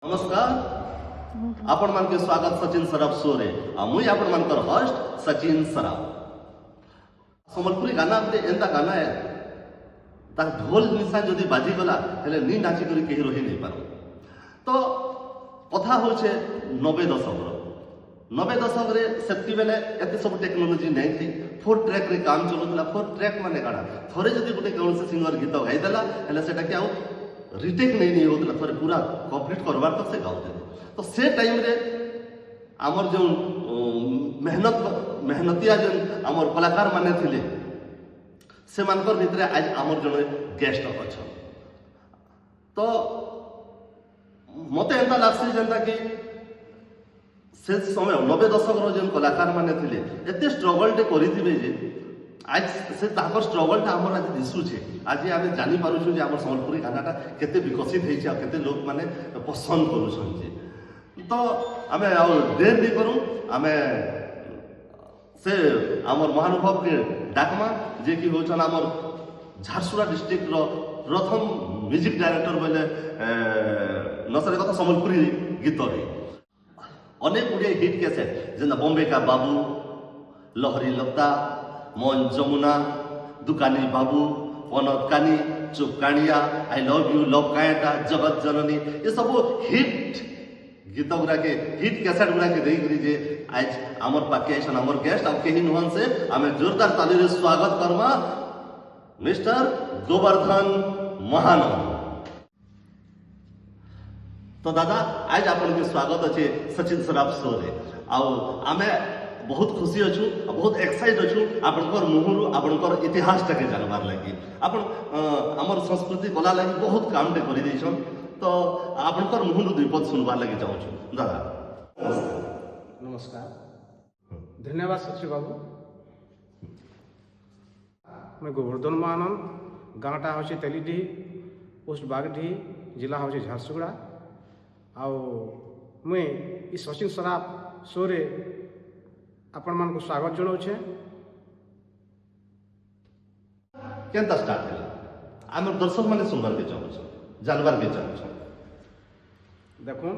नमस्कार आपण मान के स्वागत सचिन सराफ शो रे मुई आपण मान कर होस्ट सचिन सराफ संबलपुरी गाना पे एंता गाना है ता ढोल निशा जदि बाजी गला हेले नी नाची करी केही रही नहीं पारो तो कथा होचे 90 दशक रो 90 दशक रे सेति बेले एते सब टेक्नोलॉजी नहीं थी फोर ट्रैक रे काम चलुतला फोर ट्रैक माने काडा थोरे जदि गुटे कौन से सिंगर गीत गाई देला हेले सेटा के आउ रिटेक नहीं होता थोड़े पूरा कंप्लीट करवार तक से गाते तो से टाइम रे आमर जो मेहनतिया जो आमर कलाकार माने थिले से मानकर भितरे आज आमर जने गेस्ट अच्छा तो मते एंता लागसी जेंता कि से समय 90 दशक रो जो कलाकार माने थिले एते स्ट्रगल टे करिथिबे जे आज से ताकर स्ट्रगल टा हमर आज दिसुछे आज आमे जानि पारुछु जे हमर संबलपुरी गानाटा केते विकसित हेछि आ केते लोक माने पसंद करूछन जे तो आमे आ देर नहीं करू आमे से हमर महानुभव के डाकमा जे कि होछन हमर झारसुरा डिस्ट्रिक्ट रो प्रथम म्यूजिक डायरेक्टर बोले नसरे कथा संबलपुरी गीत रे अनेक गुड़े हिट कैसेट जेना बॉम्बे का बाबू लहरी लता मन जमुना दुकानी बाबू पनतकानी चुपकानिया आई लव यू लव कायटा जगत जननी ये सब हिट गीत गुरा के हिट कैसेट गुरा के देई जे आज हमर पाके आइसन हमर गेस्ट अब केही नहन से हमें जोरदार ताली रे स्वागत करमा मिस्टर गोवर्धन महानंद तो दादा आज आपन के स्वागत अछि सचिन सराफ शो रे आ आमे बहुत खुशी अच्छु बहुत एक्साइट अच्छु आपनकर मुहरु आपनकर इतिहास टाके जानबार लगी आपन हमर संस्कृति कला लगी बहुत काम टे करि दैछन तो आपनकर मुहरु दुई पद सुनबार लगी चाहू छु दादा नमस्कार धन्यवाद सचिव बाबू मैं गोवर्धन महानंद गाँटा हूँ तेलीडीह पोस्ट बागडीह जिला हूँ झारसुगुड़ा आउ मुई इस सचिन सराफ शो रे आपण मान को स्वागत जनाऊे केनता स्टार्ट हैला हमर दर्शक माने सुनबार के चाहू छु जानबार के चाहू छु देखो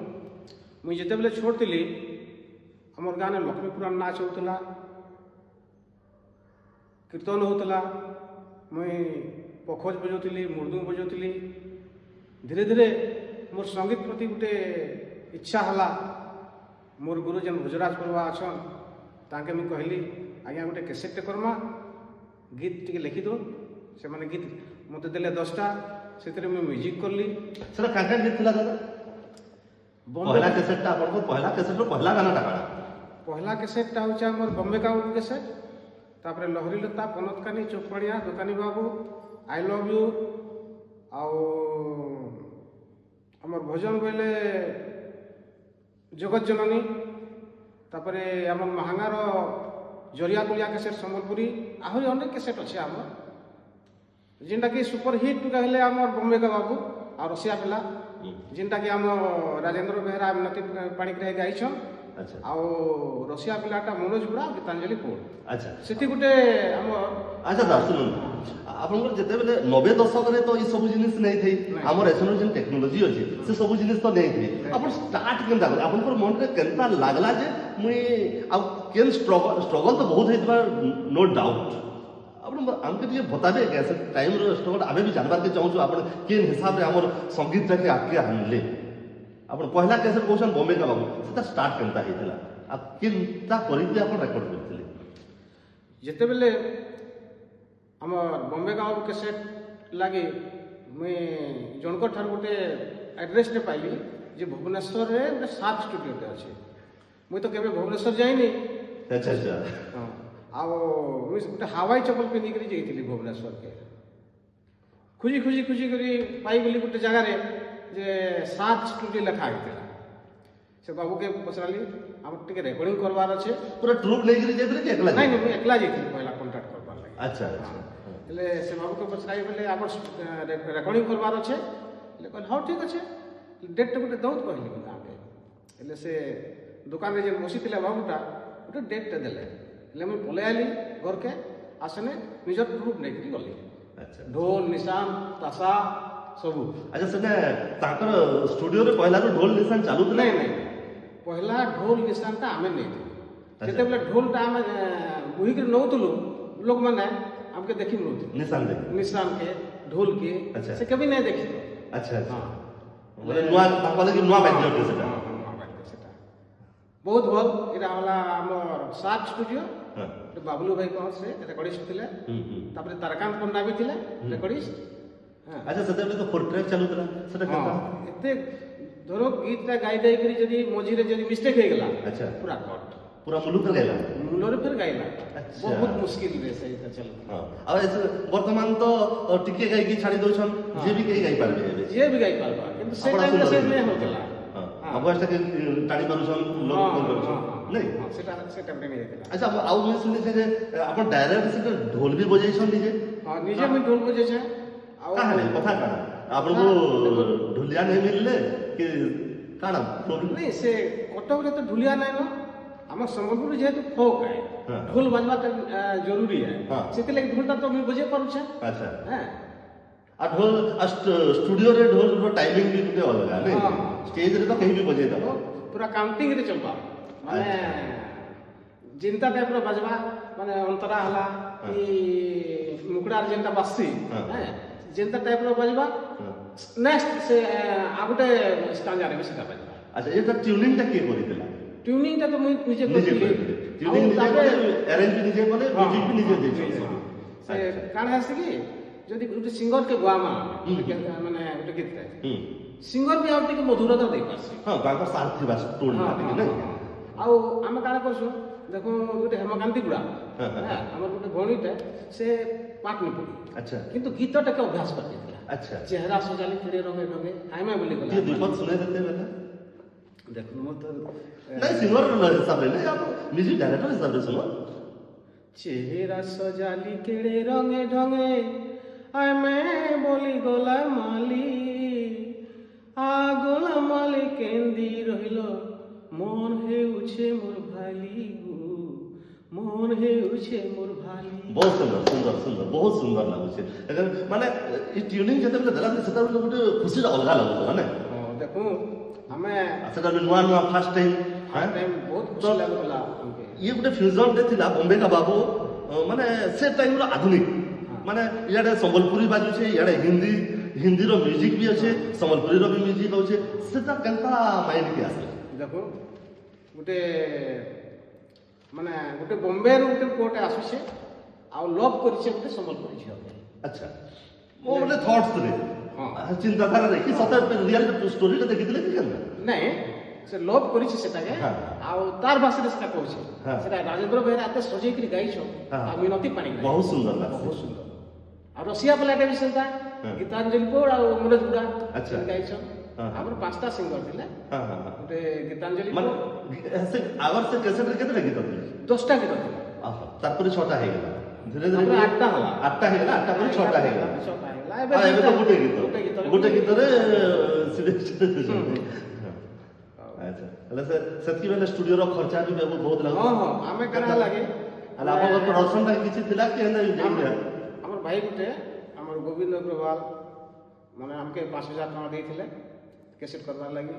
मुई जेते बेले छोड़ती हमर गाँव में लक्ष्मी पुराण नाच होता कीर्तन होता मुई पखोज बजाऊली मुर्दुंग बजाऊली धीरे धीरे मोर संगीत प्रति गोटे इच्छा है मोर गुरु जेन भोजराज बरुआ अच्छा ताके मुझे कहली आज्ञा गोटे कैसेटे करमा गीत टी लिखि दो से माने गीत मत देले 10टा से म्यूजिक करली सेटा काका गीत थिला दादा पहला कैसेट ता आपन को पहला कैसेट रो पहला गाना टा पहला कैसेट ता होचा हमर बॉम्बे का कैसेट तापरे लहरी लता पनतकानी चोपड़िया दुकानी बाबू आई लव यू आउ हमर भजन बोले जगत जननी तापरे आम महांगार जरिया कुलिया कैसेट संबलपुरी आहरी अनेक कैसेट अच्छे आम जेनटा कि सुपर हिट कहले आम बॉम्बे का बाबू आ रसिया पिला जेनटा कि आम राजेंद्र बेहरा मिनती पाणिग्राही गाइछन आउ रसिया पिलाटा मनोज बुढ़ा गीतांजलि कोल अच्छा सेठी गुटे आम अच्छा दा सुन आपनकर जेते बेले 90 दशक रे तो ई सब जिनिस नै थई हमर एसनो जेन टेक्नोलॉजी अछि से सब जिनिस तो नै थई अपन स्टार्ट केनता आपनकर मन रे केनता लागला जे मुई अब केन स्ट्रगल तो बहुत हेतबा नो डाउट अपन हमके ये बताबे कैसे टाइम रो स्ट्रगल आबे भी जानबार के चाहू छु अपन केन हिसाब रे हमर संगीत रे आके हानले अपन पहला कैसे क्वेश्चन बॉम्बे का बाबू सेटा स्टार्ट केनता हेतला अब केनता करिते अपन रेकॉर्ड करथिले जेते बेले हमर बॉम्बे गाँव कैसेट लगे मुई जनकर ठार गोटे एड्रेस टे पाइली जे भुवनेश्वर रे गोटे सात स्टूडियो टे अच्छे मुई तो केबे भुवनेश्वर जाइनी अच्छा अच्छा हां आउ मुई गोटे हवाई चप्पल पिंधि करी जाइथिली भुवनेश्वर के खुजी खुजी खुजी करी पाई बोली गोटे जगह रे जे सात स्टूडियो लिखा हेतिला से बाबू के पचराली हम टिके रेकॉर्डिंग करवार अच्छे पूरा ट्रूप नै गिरी जेतरे के एकला नहीं मुई एकला जाइथिली पहला कांटेक्ट करवार लागि अच्छा अच्छा हेले से बाबू के पचराई बोले आपर रेकॉर्डिंग करवार अच्छे ले कहल हाँ ठीक अच्छे डेट गोटे दौत कहली गाँव हेले से दुकान रे जे बसिथिले बाबूटा गोटे डेट टे देले हेले मुई पले आइली घर के आसने निजर ग्रुप नहीं गली अच्छा ढोल निशान ताशा ସବୁ। ଆଚ୍ଛା ସେଟା ତାଙ୍କର ଷ୍ଟୁଡିଓରେ ପହିଲାରୁ ଢୋଲ ନିଶାନ ଚାଲୁଥିଲା? ନାଇଁ ନାଇଁ ପହିଲା ଢୋଲ ନିଶାନଟା ଆମେ ନେଇଥିଲୁ। ଆଚ୍ଛା। ଯେତେବେଳେ ଢୋଲଟା ଆମେ ବୁହିକିରି ନଉଥିଲୁ ଲୋକମାନେ ଆମକେ ଦେଖି ନଉଥିଲେ ନିଶାନ ଦେଖି। ନିଶାନକେ ଢୋଲକେ ଆଚ୍ଛା। ସେ କେବେ ନାଇଁ ଦେଖିତ। ଆଚ୍ଛା ଆଚ୍ଛା ହଁ ବୋଲେ ନୂଆ ତାଙ୍କ ଲାଗି ନୂଆ ବାଦ୍ୟଟେ ସେଟା। ହଁ, ହଁ, ନୂଆ ବାଦ୍ୟ ସେଟା ବହୁତ ଭଲ। ଏଇଟା ହେଲା ଆମର ସାର୍କ ଷ୍ଟୁଡିଓ। ହଁ ବାବୁଲୁ ଭାଇ କଣ ସେ ରେକର୍ଡିଷ୍ଟ ଥିଲେ। ତାପରେ ତାରକାନ୍ତ ପଣ୍ଡା ବି ଥିଲେ ରେକର୍ଡିଷ୍ଟ। ଆଚ୍ଛା ସେତେବେଳେ ତ ଫୋର୍ ଟ୍ରାକ୍ ଚାଲୁଥିଲା ସେଟା ହଁ କେନ୍ତା? ଏତେ ଧର ଗୀତଟା ଗାଇ ଦେଇକରି ଯଦି ମଝିରେ ଯଦି ମିଷ୍ଟେକ୍ ହେଇଗଲା ଆଚ୍ଛା ପୁରା କଟ୍ ପୁରା ମୁଲୁକରେ ଗାଇଲା? ମୂଳରେ ଫେର ଗାଇଲା। ଆଚ୍ଛା। ବହୁତ ମୁସ୍କିଲରେ ସେଇଟା ଚାଲୁଥିଲା। ହଁ ଆଉ ବର୍ତ୍ତମାନ ତ ଟିକେ ଗାଇକି ଛାଡ଼ି ଦଉଛନ୍ ଯିଏ ବି କେହି ଗାଇ ପାରିବେ ଏବେ। ଯିଏ ବି ଗାଇ ପାରବା କିନ୍ତୁ ସେ ଆପଣ ଟାଇମରେ ସେ ସୁନ୍ଦର ନାଇଁ ହେଇଛି। ହଉଥିଲା। ହଁ ହଁ। ଅଭ୍ୟାସଟା ଟାଣି ପାରୁଛନ୍ ଲୋକ ହଁ, କରିପାରୁଛନ୍ ନାଇଁ? ହଁ, ସେଟା ଗୋଟେ ନେଇଥିଲା। ଆଚ୍ଛା ଆଉ ମୁଁ ଶୁଣିଛେ ଯେ ଆପଣ ଡାଇରେକ୍ଟ ସେଟା ଢୋଲ ବି ବଜେଇଛନ୍ ନିଜେ? ହଁ ନିଜେ ମୁଇଁ ଢୋଲ ବଜେଇଛେ। ଆଉ କାହାଣୀ କଥା କାଣା ଆପଣଙ୍କୁ ଢୋଲିଆ ନେଇ ମିଳିଲେ କି କାଣା ପ୍ରୋବ୍ଲେମ୍? ନାଇଁ ସେ କଟକରେ ତ ଢୁଲିଆ ନାଇଁ ନ ଆମ ସମ୍ବଲପୁର ଯେହେତୁ ଫୋକ୍ ଆଏ ହଁ। ଢୋଲ ବାଜବାଟା ଜରୁରୀ ଆଏ। ହଁ। ସେଥିଲାଗି ଢୋଲଟା ତ ମୁଇଁ ବଜେଇ ପାରୁଛେ। ଆଚ୍ଛା ହଁ ଆଉ ଢୋଲ ଷ୍ଟୁଡିଓରେ ଢୋଲର ଟାଇମିଂ ବି ଗୋଟେ ଅଲଗା ନାଇଁ? ହଁ। ଷ୍ଟେଜରେ ତ କେହି ବି ବଜେଇ ଦେବ। ପୁରା କାଉଣ୍ଟିଂରେ ଚଲବା ମାନେ ଯେନ୍ତା ଟାଇପ୍ର ବାଜବା ମାନେ ଅନ୍ତରା ହେଲା କି ମୁକୁଡ଼ାର ଯେନ୍ଟା ବାଜସି ହଁ। ଯେନ୍ତା ଟାଇପ୍ର ବାଜବା ହଁ। ନେକ୍ସଟ ସେ ଆଉ ଗୋଟେ ଷ୍ଟାଞ୍ଜାରେ ବି ସେଟା ବାଜବା। ଆଚ୍ଛା ଏଟା ଟ୍ୟୁନିଂଟା କିଏ କରିଥିଲା? ଟ୍ୟୁନିଂଟା ତ ମୁଇଁ ନିଜେ ନିଜେ କରିଥିଲି। କରିଥିଲେ ଟ୍ୟୁନିଂ ନିଜେ କଲେ ଆରେଞ୍ଜ ବି ନିଜେ କଲେ ହଁ, ମ୍ୟୁଜିକ୍ ବି ନିଜେ ହଁ, ଦେଇଛନ୍ତି ନିଜେ, ସବୁ। ହଁ। ସେ ଆଚ୍ଛା। କାଣା ହେସି କି ଯଦି ଗୋଟେ ସିଙ୍ଗରକେ ଗୁଆମା ମାନେ ଗୋଟେ ଗୀତଟେ ହୁଁ ସିଙ୍ଗର ବି ଆଉ ଟିକେ ମଧୁରତା ଦେଇପାରସି। ହଁ ତାଙ୍କର ସାର୍ ଥିବା ଟୋନ୍ଟା ଟିକେ ନାଇଁ? ଆଉ ଆମେ କାଣା କରସୁଁ ଦେଖୁଁ ଗୋଟେ ହେମକାନ୍ତି ଗୁଡ଼ା ହଁ, ହଁ, ହଁ। ଆମର ଗୋଟେ ଭଉଣୀଟେ ସେ ପାଠ ନି ପଢ଼ି ଆଚ୍ଛା କିନ୍ତୁ ଗୀତଟାକେ ଅଭ୍ୟାସ କରିଦେଇଥିଲା। ଆଚ୍ଛା ଚେହେରା ସଜାଲି କେଡ଼େ ରଙ୍ଗେ ରଙ୍ଗେ ଆଇମା ବୋଲି ଟିକେ ଗଲା ଦୁଇପଦ ଶୁଣାଇ ଦେତେ ବେଲେ? ଦେଖୁନ ମୋର ତ ନାଇଁ ସିଙ୍ଗର ହିସାବରେ ନାଇଁ ଆପଣ ମ୍ୟୁଜିକ୍ ଡାଇରେକ୍ଟର ହିସାବରେ ଶୁଣ। চেহারা সজালি কেড়ে রঙে ঢঙে আয় মে বলি গলা মালি আগলা মালি কেন্দি রহিল মন হেউছে মোর ভালি গো মন হেউছে মোর ভালি। ବହୁତ ସୁନ୍ଦର ସୁନ୍ଦର ସୁନ୍ଦର ବହୁତ ସୁନ୍ଦର ଲାଗୁଛି ମାନେ ଏ ଟ୍ୟୁନିଂ ଯେତେବେଳେ ଦେଲା ସେତେବେଳେ ଗୋଟେ ଖୁସିଟା ଅଲଗା ଲାଗୁଥିଲା ନାଇଁ? ଦେଖୁ ଆମେ ସେଟା ବି ନୂଆ ନୂଆ ଫାର୍ଷ୍ଟ ଟାଇମ୍ ଟାଇମ୍ ବହୁତ ଖୁସି ଲାଗୁଥିଲା ଆମକେ। ଇଏ ଗୋଟେ ଫ୍ୟୁଜନଟେ ଥିଲା ବମ୍ବେକା ବାବୁ ମାନେ ସେ ଟାଇମ୍ର ଆଧୁନିକ ମାନେ ଇଆଡ଼େ ସମ୍ବଲପୁରୀ ବାଜୁଛେ ଇଆଡ଼େ ହିନ୍ଦୀର ମ୍ୟୁଜିକ୍ ବି ଅଛେ ସମ୍ବଲପୁରୀର ବି ମ୍ୟୁଜିକ୍ ଅଛେ ସେଟା କେନ୍ତା ମାଇଣ୍ଡକେ ଆସେ? ଦେଖୁ ଗୋଟେ ମାନେ ଗୋଟେ ବମ୍ବେରୁ ଗୋଟେ ପୁଅଟେ ଆସୁଛେ ଆଉ ଲଭ୍ କରିଛେ ଗୋଟେ ସମ୍ବଲପୁରୀ ଝିଅଟେ। ଆଚ୍ଛା ମୋ ଗୋଟେ ଥଟ୍ସରେ ହଁ। ଚିନ୍ତାଧାରାରେ କି ସତ ରିଆଲ ଷ୍ଟୋରିଟା ଦେଖିଥିଲେ କି କେନ୍ତା? ନାଇଁ ସେ ଲଭ୍ କରିଛି ସେଟାକେ ହଁ। ଆଉ ତାର ଭାଷାରେ ସେଟା କହୁଛେ ହଁ। ସେଟା ରାଜେନ୍ଦ୍ର ବେହେରା ଏତେ ସଜେଇକିରି ଗାଇଛ ହଁ। ଆଉ ମିନତି ପାଣି ବହୁତ ସୁନ୍ଦର ଲାଗୁଛି। ବହୁତ ସୁନ୍ଦର। ଆଉ ରସିଆ ପିଲାଟେ ବି ସେଟା ହଁ। ଗୀତାଞ୍ଜଳି ପୋଡ଼ ଆଉ ମନୋଜ ଗୁଡ଼ା ଆଚ୍ଛା। ଗାଇଛ। ହଁ। ଆମର 5ଟା ସିଙ୍ଗର ଥିଲେ ହଁ ହଁ ହଁ ଗୋଟେ ଗୀତାଞ୍ଜଳି ମାନେ ପୋଡ଼ ସେ ଆଗର ସେ କ୍ୟାସେଟରେ କେତେଟା ଗୀତ ଥିଲେ? 10ଟା ଗୀତ ଥିଲା। ତାପରେ 6ଟା ହେଇଗଲା ଧୀରେ ଧୀରେ ତାପରେ 8ଟା ହେଲା। 8ଟା ହେଇଗଲା 8ଟା ପରେ 6ଟା ହେଇଗଲା। 6ଟା ହେଇଗଲା ଏବେ ତ ଗୋଟେ ଗୀତ ଗୋଟେ ଗୀତରେ ଆଚ୍ଛା ହେଲେ ସେତିକି ବେଲେ ଷ୍ଟୁଡିଓର ଖର୍ଚ୍ଚା ବି ବହୁତ ଲାଗୁଛି। ହଁ ହଁ ଆମେ କାଣା ଲାଗେ ହେଲେ ଆପଣଙ୍କର ପ୍ରଡକ୍ସନଟା କିଛି ଥିଲା କି ଏନ୍ତା ଆମର ଭାଇ ଗୋଟେ ଆମର ଗୋବିନ୍ଦ ଅଗ୍ରୱାଲ ମାନେ ଆମକେ 5,000 ଟଙ୍କା ଦେଇଥିଲେ କ୍ୟାସେଟ୍ କରବାର୍ ଲାଗି।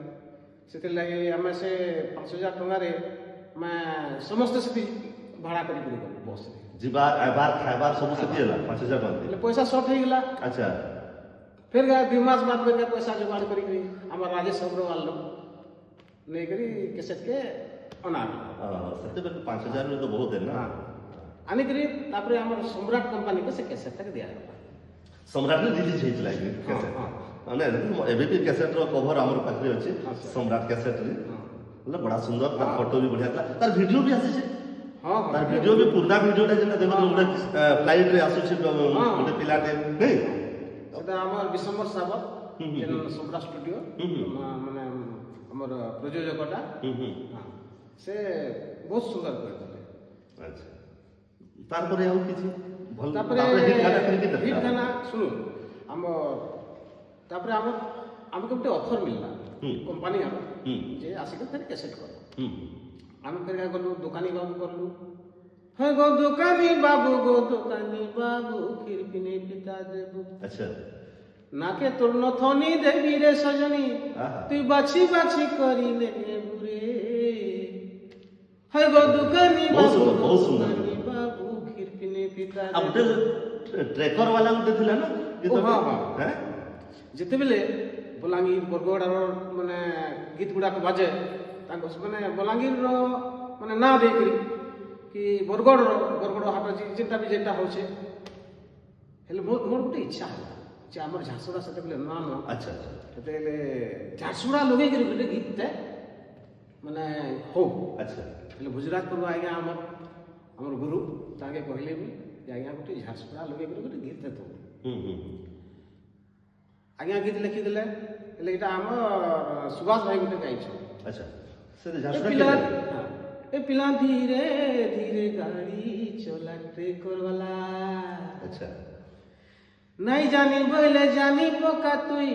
ସେଥିର୍ଲାଗି ଆମେ ସେ 5,000 ଟଙ୍କାରେ ଆମେ ସମସ୍ତେ ସେଠି ଭାଡ଼ା କରିକି ଗଲୁ ବସ୍ରେ। ଯିବାର ଆଇବାର ଖାଇବାର ସବୁ ସେଠି ହେଲା 5,000 ଟଙ୍କା ହେଲେ ପଇସା ସର୍ଟ ହେଇଗଲା। ଆଚ୍ଛା ଫେର୍ 2 ମାସ ବାଦ ଫେର୍ ପଇସା ଯୋଗାଡ଼ କରିକିରି ଆମର ରାଜେଶ ଅଗ୍ରୱାଲ ନେଇକରି କ୍ୟାସେଟ୍କେ ଅନାଗଲା। ସେତେବେଳେ 5,000 ତ ବହୁତ ହେଲା ନା। ଆନିକରି ତାପରେ ଆମର ସମ୍ରାଟ କମ୍ପାନୀକୁ ସେ କ୍ୟାସେଟ୍ଟାକେ ଦିଆଗଲା। ସମ୍ରାଟରେ ରିଲିଜ ହେଇଥିଲା କି କ୍ୟାସେଟ୍? ମାନେ ଏବେ ବି କ୍ୟାସେଟ୍ର କଭର ଆମର ପାଖରେ ଅଛି ସମ୍ରାଟ କ୍ୟାସେଟ୍ରେ ବୋଲେ ବड़ा ସୁନ୍ଦର ତାର ଫଟୋ ବି ବଢ଼ିଆ ଥିଲା ତାର ଭିଡ଼ିଓ ବି ଆସିଛି। ହଁ ହଁ ତାର ଭିଡ଼ିଓ ବି ପୁରୁଣା ଭିଡ଼ିଓଟା ଯେନ୍ତା ଦେଖୁଛୁ ଗୋଟେ ଫ୍ଲାଇଟ୍ରେ ଆସୁଛି ଗୋଟେ ପିଲାଟେ ନାଇଁ ସେଟା ଆମର ବିଶ୍ୱମ୍ବର ସାବତ ଯେନ୍ ସମ୍ରାଟ ଷ୍ଟୁଡିଓ ମାନେ ଆମର ପ୍ରଯୋଜକଟା ସେ ବହୁତ ସୁନ୍ଦର କରିଥିଲେ। ଆଚ୍ଛା ତାରପରେ ଆଉ କିଛି ଭଲ ତାପରେ ହିଟ୍ ଗାନା ଶୁଣୁ ଆମ ତାପରେ ଆମକୁ ଗୋଟେ ଅଫର ମିଳିଲା କମ୍ପାନୀ ଯେ ଆସିକି ଫେର୍ କ୍ୟାସେଟ୍ କର। ଆମେ ଫେର୍ ଗଲୁ ଦୋକାନୀ ବାବୁ କଲୁ ହଁ ଗो ଦୋକାନୀ ବାବୁ କ୍ଷୀର ପିନେ ପିତା ଦେବୁ। ଆଚ୍ଛା নাকে তোর নথনি দেবী রে সজনী আহা। তুই বাছি বাছি করি নে বুরে হয় গো দোকানি ବହୁତ বাবু ସୁନ୍ଦର, ବହୁତ ସୁନ୍ଦର। ଦୋକାନୀ ବାବୁ କ୍ଷୀରପିନି ପିତା ଆଉ ଗୋଟେ ଟ୍ରେକର ବାଲା ଗୋଟେ ଥିଲା ନା ଗୀତ ହଁ, ହଁ। ହେଁ? ଯେତେବେଳେ ବଲାଙ୍ଗୀର ବରଗଡ଼ର ମାନେ ଗୀତ ଗୁଡ଼ାକ ବାଜେ ତାଙ୍କ ମାନେ ବଲାଙ୍ଗୀରର ମାନେ ନାଁ ଦେଇକରି କି ବରଗଡ଼ ହାଟ ଯେନ୍ଟା ବି ଯେନ୍ଟା ହଉଛେ ହେଲେ ମୋର ଗୋଟେ ଇଚ୍ଛା ହେଲା ଯେ ଆମର ଝାରସୁଗୁଡ଼ା ସେତେବେଳେ ନୂଆ ନୂଆ ଆଚ୍ଛା ଆଚ୍ଛା ସେତେବେଳେ ଝାରସୁଗୁଡ଼ା ଲଗେଇକରି ଗୋଟେ ଗୀତଟେ ମାନେ ହଉ ଆଚ୍ଛା ହେଲେ ଗୁଜୁରାଟରୁ ଆଜ୍ଞା ଆମର ଗୁରୁ ତାଙ୍କେ କହିଲେ ବି ଯେ ଆଜ୍ଞା ଗୋଟେ ଝାରସୁଗୁଡ଼ା ଲଗେଇକରି ଗୋଟେ ଗୀତଟେ ତ ହୁଁ ହୁଁ ଆଜ୍ଞା ଗୀତ ଲେଖିଦେଲେ ହେଲେ ଏଇଟା ଆମର ସୁଭାଷ ଭାଇ ଗୋଟେ ଗାଇଛନ୍ ଆଚ୍ଛା ସେ ଏ ଝାରସୁଗୁଡ଼ା ପିଲା କେତେ? ହଁ, ଏ ପିଲା ଧୀରେ ଧୀରେ ଗାଡ଼ି ଚଲା ଟ୍ରେକର ବାଲା ଆଚ୍ଛା ନାଇଁ ଜାনি বইলে জানি পকা তুই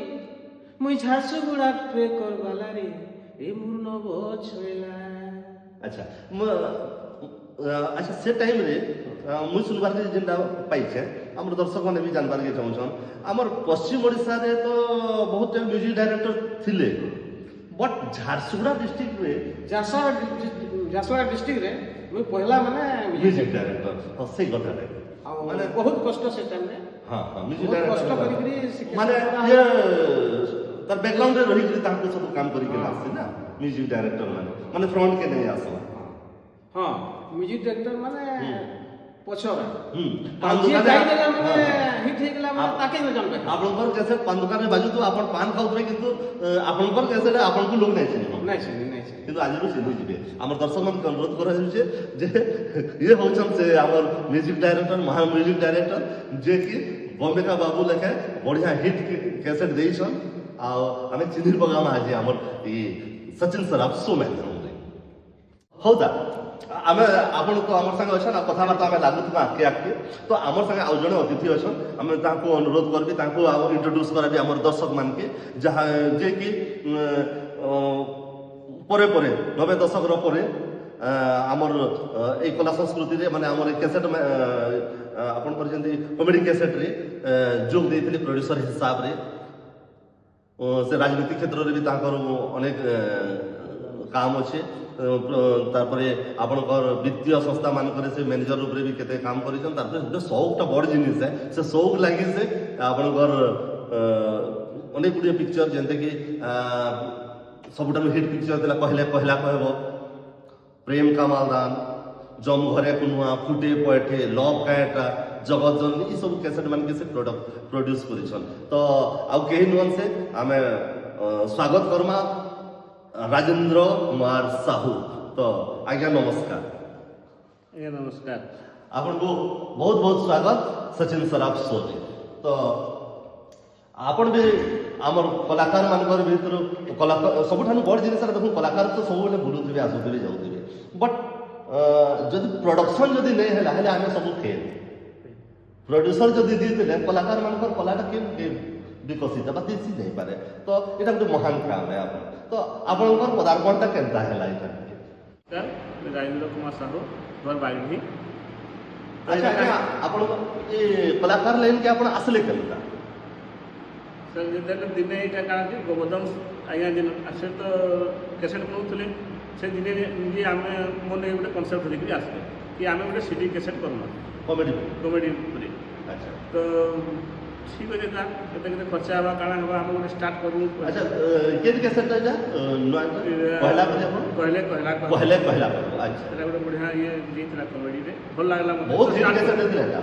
মুই ঝারসুগুড়া ট্রেকর বালা রে এ মুর নব ছইলা ଆଚ୍ଛା ଆଚ୍ଛା ସେ ଟାଇମ୍ରେ ମୁଇଁ ଶୁଣିବାର୍କେ ଯେନ୍ଟା ପାଇଛେ ଆମର ଦର୍ଶକମାନେ ବି ଜାଣିବାର୍କେ ଚାହୁଁଛନ୍ ଆମର ପଶ୍ଚିମ ଓଡ଼ିଶାରେ ତ ବହୁତ ମ୍ୟୁଜିକ୍ ଡାଇରେକ୍ଟର ଥିଲେ ବଟ୍ ଝାରସୁଗୁଡ଼ା ଡିଷ୍ଟ୍ରିକ୍ଟରେ ଝାରସୁଗୁଡ଼ା ଡିଷ୍ଟ୍ରିକ୍ଟରେ ମୁଇଁ ପହିଲା ମାନେ ମ୍ୟୁଜିକ୍ ଡାଇରେକ୍ଟର ହଁ ସେଇ କଥାରେ ଆଉ ମାନେ ବହୁତ କଷ୍ଟ ସେ ଟାଇମ୍ରେ ହଁ ହଁ ମ୍ୟୁଜିକ୍ ବହୁତ କଷ୍ଟ ଡାଇରେକ୍ଟର କରିକିରି ଶିକ୍ଷା ମାନେ କରା ଇଏ ତାର ବ୍ୟାକଗ୍ରାଉଣ୍ଡରେ ରହିକିରି ତାଙ୍କୁ ସବୁ କାମ କରିକି ଆସିଛି ନା ମ୍ୟୁଜିକ୍ ଡାଇରେକ୍ଟର ମାନେ ଫ୍ରଣ୍ଟକେ ନେଇ ଆସବା ହଁ ମ୍ୟୁଜିକ୍ ଡାଇରେକ୍ଟର ମାନେ ପଛରେ ହୁଁ ଆଉ ଯିଏ ଗାଇଦେଲା ମାନେ ହଁ। ହିଟ୍ ହେଇଗଲା ମାନେ ତାକେ ନ ଜାଣବେ ଆପଣଙ୍କର କ୍ୟାସେଟ୍ ପାନ ଦୋକାନରେ ବାଜୁଥିବ ଆପଣ ପାନ ଖାଉଥିବେ କିନ୍ତୁ ଆପଣଙ୍କର କ୍ୟାସେଟ୍ ଆପଣଙ୍କୁ ଲୋକ ନାଇଁ ଚିହ୍ନିବ ନାଇଁ ସେ ନାଇଁ ସେ କିନ୍ତୁ ଆଜିରୁ ଚିହ୍ନି ଯିବେ ଆମର ଦର୍ଶକମାନଙ୍କୁ ଅନୁରୋଧ କରାଯାଉଛି ଯେ ଇଏ ହଉଛନ୍ ସେ ଆମର ମ୍ୟୁଜିକ୍ ଡାଇରେକ୍ଟର ମହାନ ମ୍ୟୁଜିକ୍ ଡାଇରେକ୍ଟର ଯିଏକି ବମ୍ବେକା ବାବୁ ଲେଖେ ବଢ଼ିଆ ହିଟ୍ କ୍ୟାସେଟ୍ ଦେଇଛନ୍ ଆଉ ଆମେ ଚିହ୍ନି ପକାମା ଆଜି ଆମର ଇ ସଚିନ ସରାଫ ସୋ ମାଧ୍ୟମରେ ହଉ ତା ଆମେ ଆପଣଙ୍କୁ ଆମର ସାଙ୍ଗେ ଅଛନ୍ ଆଉ କଥାବାର୍ତ୍ତା ଆମେ ଲାଗୁଥିବା ଆଗ୍କେ ଆଗ୍କେ ତ ଆମର ସାଙ୍ଗେ ଆଉ ଜଣେ ଅତିଥି ଅଛନ୍ ଆମେ ତାଙ୍କୁ ଅନୁରୋଧ କରିବି ତାଙ୍କୁ ଆଉ ଇଣ୍ଟ୍ରୋଡ୍ୟୁସ୍ କରାବି ଆମର ଦର୍ଶକମାନକେ ଯାହା ଯିଏକି ପରେ ପରେ 90 ଦଶକର ପରେ ଆମର ଏଇ କଲା ସଂସ୍କୃତିରେ ମାନେ ଆମର ଏଇ କ୍ୟାସେଟ୍ ଆପଣଙ୍କର ଯେମିତି କମେଡି କ୍ୟାସେଟ୍ରେ ଯୋଗ ଦେଇଥିଲେ ପ୍ରଡ୍ୟୁସର ହିସାବରେ ସେ ରାଜନୀତି କ୍ଷେତ୍ରରେ ବି ତାଙ୍କର ଅନେକ କାମ ଅଛେ ତାପରେ ଆପଣଙ୍କର ବିତ୍ତୀୟ ସଂସ୍ଥା ମାନଙ୍କରେ ସେ ମ୍ୟାନେଜର ରୂପରେ ବି କେତେ କାମ କରିଛନ୍ ତାପରେ ଗୋଟେ ସଉକଟା ବଡ଼ ଜିନିଷ ସେ ସଉକ ଲାଗି ସେ ଆପଣଙ୍କର ଅନେକ ଗୁଡ଼ିଏ ପିକ୍ଚର ଯେମିତିକି ସବୁଠାରୁ ହିଟ୍ ପିକ୍ଚର ଥିଲା କହିଲେ କହିଲା କହିବ ପ୍ରେମ କା ମାଲଦାନ ଜମ ଘରେ କୁନୁଆ ଫୁଟେ ପଏଠେ ଲଭ୍ କାଏଟା ଜଗତ ଜନନୀ ଏସବୁ କ୍ୟାସେଟ୍ ମାନକେ ସେ ପ୍ରଡ୍ୟୁସ୍ କରିଛନ୍ ତ ଆଉ କେହି ନୁହନ୍ ସେ ଆମେ ସ୍ୱାଗତ କର୍ମା ରାଜେନ୍ଦ୍ର କୁମାର ସାହୁ ତ ଆଜ୍ଞା ନମସ୍କାର ଆଜ୍ଞା ନମସ୍କାର ଆପଣଙ୍କୁ ବହୁତ ବହୁତ ସ୍ୱାଗତ ସଚିନ ସରାଫ ଶୋରେ ତ ଆପଣ ବି ଆମର କଳାକାର ମାନଙ୍କର ଭିତରୁ ସବୁଠାରୁ ବଡ଼ ଜିନିଷଟା ଦେଖୁନ୍ କଳାକାର ତ ସବୁବେଳେ ବୁଲୁଥିବେ ଆସୁଥିବେ ଯାଉଥିବେ ବଟ୍ ଯଦି ପ୍ରଡକ୍ସନ୍ ଯଦି ନେଇ ହେଲା ହେଲେ ଆମେ ସବୁ ଫେଲ୍ ପ୍ରଡ୍ୟୁସର ଯଦି ଦେଇଥିଲେ କଳାକାର ମାନଙ୍କର କଳାଟା କେମିତି ବିକଶିତ ବା ଦିଶି ଯାଇପାରେ ତ ଏଇଟା ଗୋଟେ ମହାନ କାମ ଆପଣ ତ ଆପଣଙ୍କର ପଦାର୍ପଣଟା କେନ୍ତା ହେଲା ଏଇଟା ରାଜେନ୍ଦ୍ର କୁମାର ସାହୁ ଘର ବାରିଢି ଆଚ୍ଛା ଆଜ୍ଞା ଆପଣଙ୍କ ଏ କଳାକାର ଲାଇନ୍କେ ଆପଣ ଆସିଲେ କେନ୍ତା ସେ ଯେତେବେଳେ ଦିନେ ଏଇଟା କାଣା କି ଗୋବର୍ଦ୍ଧନ ଆଜ୍ଞା ଯେନ୍ ଆସେ ତ କ୍ୟାସେଟ୍ ବନଉଥିଲେ ସେ ଦିନେ ନିଜେ ଆମେ ମନେ ଗୋଟେ କନସେପ୍ଟ ଧରିକିରି ଆସିଲେ କି ଆମେ ଗୋଟେ ସିଡି କ୍ୟାସେଟ୍ କରୁମା କମେଡି କମେଡି ଉପରେ ଆଚ୍ଛା ତ ଠିକ୍ ଅଛି ତା କେତେ କେତେ ଖର୍ଚ୍ଚ ହେବା କାଣା ହେବା ଆମେ ଗୋଟେ ଷ୍ଟାର୍ଟ କରୁ ଆଚ୍ଛା କେନ୍ କ୍ୟାସେଟ୍ଟା ଏଇଟା ନୂଆ ପହଲା କରି ଆପଣ କହିଲେ କହିଲା ପହଲା ଆଚ୍ଛା ସେଟା ଗୋଟେ ବଢ଼ିଆ ଇଏ ଦେଇଥିଲା କମେଡ଼ିରେ ଭଲ ଲାଗିଲା ବହୁତ ହିଟ୍ କ୍ୟାସେଟ୍ ଥିଲା ଏଇଟା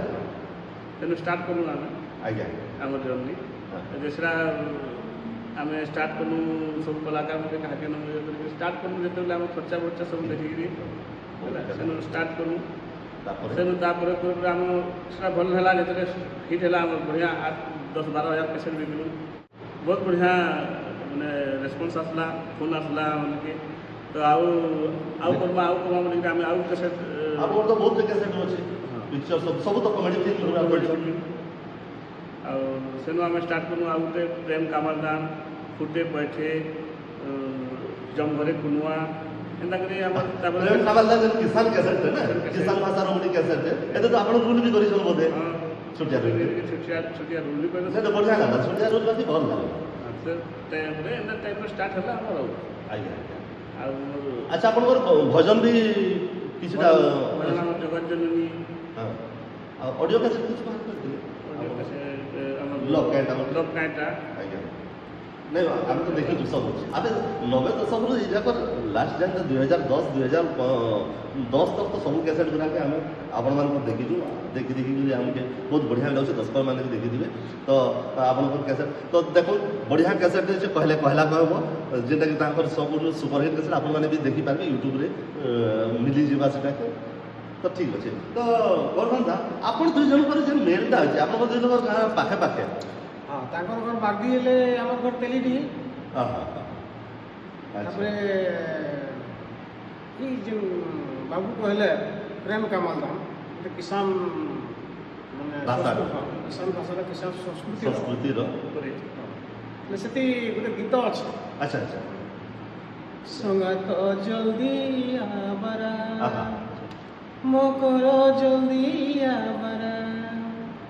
ତେଣୁ ଷ୍ଟାର୍ଟ କଲୁ ଆମେ ଆଜ୍ଞା ଆମର ଜର୍ଣ୍ଣି ଯେ ସେଟା ଆମେ ଷ୍ଟାର୍ଟ କଲୁ ସବୁ କଳାକାର ମାନେ କାହାକେ ଷ୍ଟାର୍ଟ କଲୁ ଯେତେବେଳେ ଆମେ ଖର୍ଚ୍ଚା ବର୍ଚ୍ଚା ସବୁ ଦେଖିକିରି ହେଲା ସେନୁ ଷ୍ଟାର୍ଟ କଲୁ ତାପରେ ସେନୁ ତାପରେ ଆମ ସେଟା ଭଲ ହେଲା ଯେତେବେଳେ ହିଟ୍ ହେଲା ଆମର ବଢ଼ିଆ 10-12 ହଜାର ପେସେଣ୍ଟ ବିକିଲୁ ବହୁତ ବଢ଼ିଆ ମାନେ ରେସ୍ପନ୍ସ ଆସିଲା ଫୋନ୍ ଆସିଲା ଆମକେ ତ ଆଉ କର୍ମା ବୋଲିକି ଆମେ ଆଉ ପେସେଣ୍ଟ ଆପଣଙ୍କର ତ ବହୁତ କ୍ୟାସେଟ୍ ଅଛି ପିକ୍ଚର ସବୁ ତ କମେଡି ଫିଲ୍ମ ଆଉ ସେନୁ ଆମେ ଷ୍ଟାର୍ଟ କଲୁ ଆଉ ଗୋଟେ ପ୍ରେମ କାମଲଦାନ ଫୁଟେ ପଏଠେ ଜମ ଘରେ କୁନୁଆ ଏନ୍ତା କରି ଆମର ତାପରେ କିସାନ କ୍ୟାସେଟ୍ ନା କିସାନ ଭାଷାର ଗୋଟେ କ୍ୟାସେଟ୍ ଏତେ ତ ଆପଣ ରୁଲ୍ ବି କରିଛନ୍ ବୋଧେ ଛୋଟିଆ ରୋଲ୍ ଛୋଟିଆ ରୋଲ୍ ବି କହିଲେ ସେଟା ବଢ଼ିଆ ଲାଗଲା ଛୋଟିଆ ରୋଲ୍ ବାକି ଭଲ ଲାଗଲା ତାପରେ ଏନ୍ତା ଟାଇପ୍ର ଷ୍ଟାର୍ଟ ହେଲା ଆମର ଆଜ୍ଞା ଆଜ୍ଞା ଆଉ ଆଚ୍ଛା ଆପଣଙ୍କର ଭଜନ ବି କିଛିଟା ଭଜନ ଆମର ଜଗଜ୍ଜନନୀ ହଁ ଆଉ ଅଡ଼ିଓ କ୍ୟାସେଟ୍ କିଛି ବାହାର କରିଥିଲେ ଆମର ଲଭ୍ କାଇଣ୍ଡ ଆମର ଲଭ୍ କାଇଣ୍ଡଟା ଆଜ୍ଞା ନାଇଁ ଆମେ ତ ଦେଖିଛୁ ସବୁ ଆମେ 90 ଦଶକରୁ ଏଇ ଯାକ ଲାଷ୍ଟ ଯାଏଁ 2010 ତକ ତ ସବୁ କ୍ୟାସେଟ୍ ଗୁଡ଼ାକ ଆମେ ଆପଣମାନଙ୍କୁ ଦେଖିଛୁ ଦେଖିକି ଆମକୁ ବହୁତ ବଢ଼ିଆ ଲାଗୁଛି ଦର୍ଶକ ମାନେ ବି ଦେଖିଥିବେ ତ ଆପଣଙ୍କର କ୍ୟାସେଟ୍ ତ ଦେଖୁନ୍ ବଢ଼ିଆ କ୍ୟାସେଟ୍ ଅଛି କହିଲେ କହିଲା କହିବ ଯେନ୍ଟାକି ତାଙ୍କର ସବୁଠୁ ସୁପରହିଟ୍ କ୍ୟାସେଟ୍ ଆପଣମାନେ ବି ଦେଖିପାରିବେ ୟୁଟ୍ୟୁବରେ ମିଳିଯିବା ସେଟାକୁ ତ ଠିକ୍ ଅଛି ତ ବର୍ତ୍ତମାନ ଆପଣ ଦୁଇ ଜଣଙ୍କର ଯେନ୍ ମେଲ୍ଟା ଅଛି ଆପଣଙ୍କର ଦୁଇ ଜଣଙ୍କର ଗାଁ ପାଖେ ପାଖେ ହଁ ତାଙ୍କର ଘର ବାଗଦି ହେଲେ ଆମର ଘର ତେଲିଟି ହଁ ହଁ ହଁ ତାପରେ ଏଇ ଯେଉଁ ବାବୁ କହିଲେ ପ୍ରେମ କାମାଲ ଧାମ ଗୋଟେ କିଷାନ ମାନେ ଭାଷା। କିଷାନ ଭାଷାର କିଷାନ ସଂସ୍କୃତିର ସଂସ୍କୃତିର ଉପରେ ହେଲେ ସେଠି ଗୋଟେ ଗୀତ ଅଛି ଆଚ୍ଛା ଆଚ୍ଛା ସଙ୍ଗାତ ଜଲ୍ଦି ଆବାରା ଆହା ମକର ଜଲ୍ଦି ଆବାରା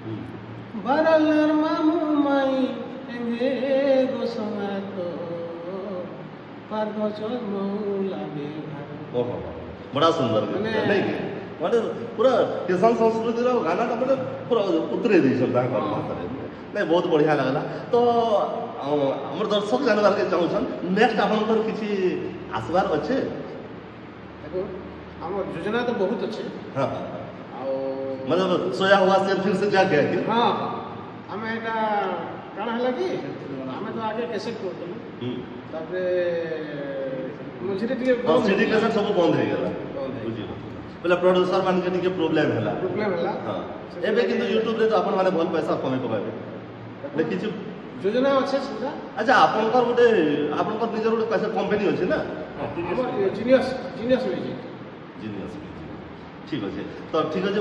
ହୁଁ। বারালার মামু মাই এঙ্গে গো সঙ্গাত পার বছর মৌলাবে ଓହୋ ବଡ଼ା ସୁନ୍ଦର ଗୀତ ମାନେ- ନାଇଁ କି ମାନେ ପୁରା କିଷାନ ସଂସ୍କୃତିର ଗାନାଟା ମାନେ ପୁରା ଉତରେଇ ଦେଇଛନ୍ତି ତାଙ୍କର ହଁ। ଭାଷାରେ ନାଇଁ ବହୁତ ବଢ଼ିଆ ଲାଗଲା ତ ଆମର ଦର୍ଶକ ଜାଣିବାର୍କେ ଚାହୁଁଛନ୍ ନେକ୍ସଟ ଆପଣଙ୍କର କିଛି ଆସିବାର ଅଛେ দেখো আমার যোজনা তো বহুত আছে ହଁ ଆଉ मतलब सोया हुआ से फिर से जाग गया कि ହଁ ଆମେ ଏଇଟା କାଣା ହେଲା କି ଆମେ ତ ଆଗେ କ୍ୟାସେଟ୍ କରୁଥିଲୁ ହୁଁ। ତାପରେ ମଝିରେ ଟିକେ ହଁ ସିଡି କ୍ୟାସେଟ୍ ସବୁ ବନ୍ଦ ହେଇଗଲା ବନ୍ଦ ହେଇଗଲା। ବୁଝିଲ ବୋଲେ ପ୍ରଡ୍ୟୁସର ମାନକେ ଟିକେ ପ୍ରୋବ୍ଲେମ ହେଲା ପ୍ରୋବ୍ଲେମ ହେଲା ହଁ ଏବେ କିନ୍ତୁ ୟୁଟ୍ୟୁବରେ ତ ଆପଣମାନେ ଭଲ ପଇସା କମେଇ କମାଇବେ ହେଲେ କିଛି ଯୋଜନା ଅଛି ସେଟା ଆଚ୍ଛା ଆପଣଙ୍କର ଗୋଟେ ଆପଣଙ୍କର ନିଜର ଗୋଟେ ପଇସା କମ୍ପାନୀ ଅଛି ନା ଆମର ଜିନିୟସ୍ ଜିନିୟସ୍ ମ୍ୟୁଜିକ୍ ଜିନିୟସ୍ ଠିକ୍ ଅଛି ତ ଠିକ୍ ଅଛି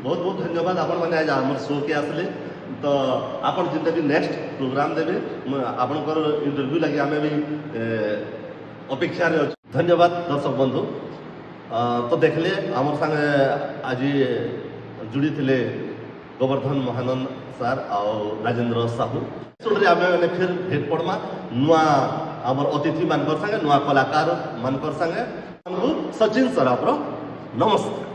ବହୁତ ବହୁତ ଧନ୍ୟବାଦ ଆପଣମାନେ ଆଜି ଆମର ଶୋକେ ଆସିଲେ ତ ଆପଣ ଯେନ୍ଟା ବି ନେକ୍ସଟ ପ୍ରୋଗ୍ରାମ ଦେବେ ମୁଁ ଆପଣଙ୍କର ଇଣ୍ଟରଭ୍ୟୁ ଲାଗି ଆମେ ବି ଅପେକ୍ଷାରେ ଅଛୁ ଧନ୍ୟବାଦ ଦର୍ଶକ ବନ୍ଧୁ ତ ଦେଖିଲେ আমার সাথে আজি জুড়ি ଥିଲେ গোবর্ধন মহানন্দ ସାର୍ ଆଉ ରାଜେନ୍ଦ୍ର ସାହୁ ଶୁଣିଲେ ଆମେ ମାନେ ଫେର ଭେଟ ପଡ଼ମା ନୂଆ ଆମର ଅତିଥି ମାନଙ୍କର ସାଙ୍ଗେ ନୂଆ କଳାକାର ମାନଙ୍କର ସାଙ୍ଗେ ଆମକୁ ସଚିନ ସରାଫର ନମସ୍କାର।